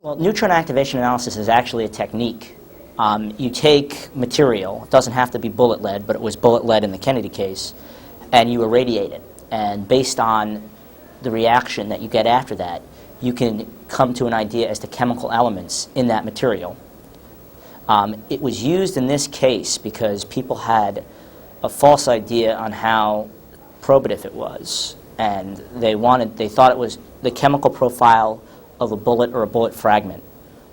Well, neutron activation analysis is actually a technique. You take material, it doesn't have to be bullet lead, but it was bullet lead in the Kennedy case, and you irradiate it. And based on the reaction that you get after that, you can come to an idea as to chemical elements in that material. It was used in this case because people had a false idea on how probative it was, and they thought it was the chemical profile of a bullet or a bullet fragment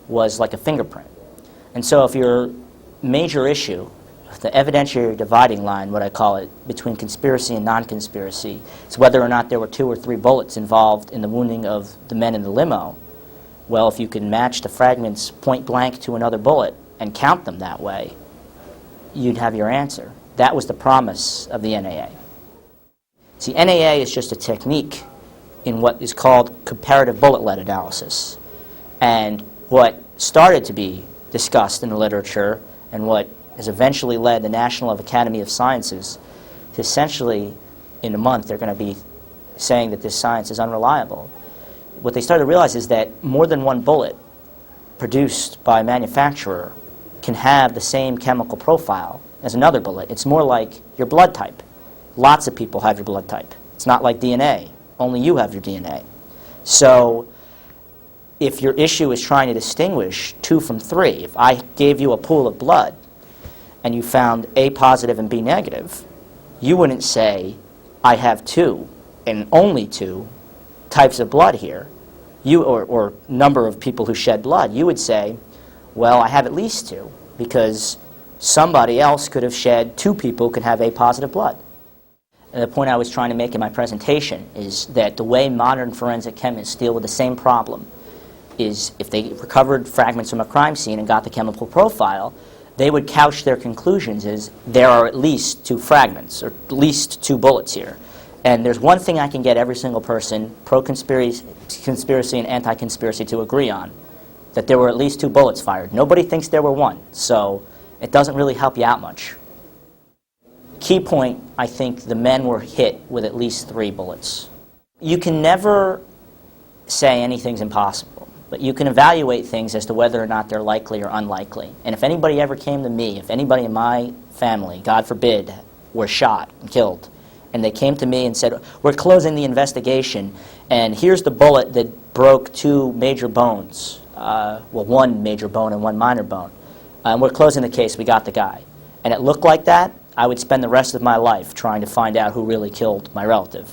was like a fingerprint. And so if your major issue, the evidentiary dividing line, what I call it, between conspiracy and non-conspiracy, is whether or not there were 2 or 3 bullets involved in the wounding of the men in the limo, well, if you can match the fragments point blank to another bullet and count them that way, you'd have your answer. That was the promise of the NAA. See, NAA is just a technique in what is called comparative bullet lead analysis. And what started to be discussed in the literature and what has eventually led the National Academy of Sciences to essentially, in a month, they're going to be saying that this science is unreliable. What they started to realize is that more than one bullet produced by a manufacturer can have the same chemical profile as another bullet. It's more like your blood type. Lots of people have your blood type. It's not like DNA. Only you have your DNA. So if your issue is trying to distinguish 2 from 3, if I gave you a pool of blood and you found A positive and B negative, you wouldn't say, I have 2 and only 2 types of blood here, or number of people who shed blood. You would say, well, I have at least 2, because somebody else could have shed 2 people who could have A positive blood. And the point I was trying to make in my presentation is that the way modern forensic chemists deal with the same problem is if they recovered fragments from a crime scene and got the chemical profile, they would couch their conclusions as there are at least 2 fragments, or at least 2 bullets here. And there's one thing I can get every single person, pro-conspiracy and anti-conspiracy, to agree on, that there were at least 2 bullets fired. Nobody thinks there were 1, so it doesn't really help you out much. Key point, I think the men were hit with at least 3 bullets. You can never say anything's impossible, but you can evaluate things as to whether or not they're likely or unlikely. And if anybody ever came to me, if anybody in my family, God forbid, were shot and killed, and they came to me and said, we're closing the investigation, and here's the bullet that broke 2 major bones, well, 1 major bone and 1 minor bone, and we're closing the case, we got the guy, and it looked like that, I would spend the rest of my life trying to find out who really killed my relative.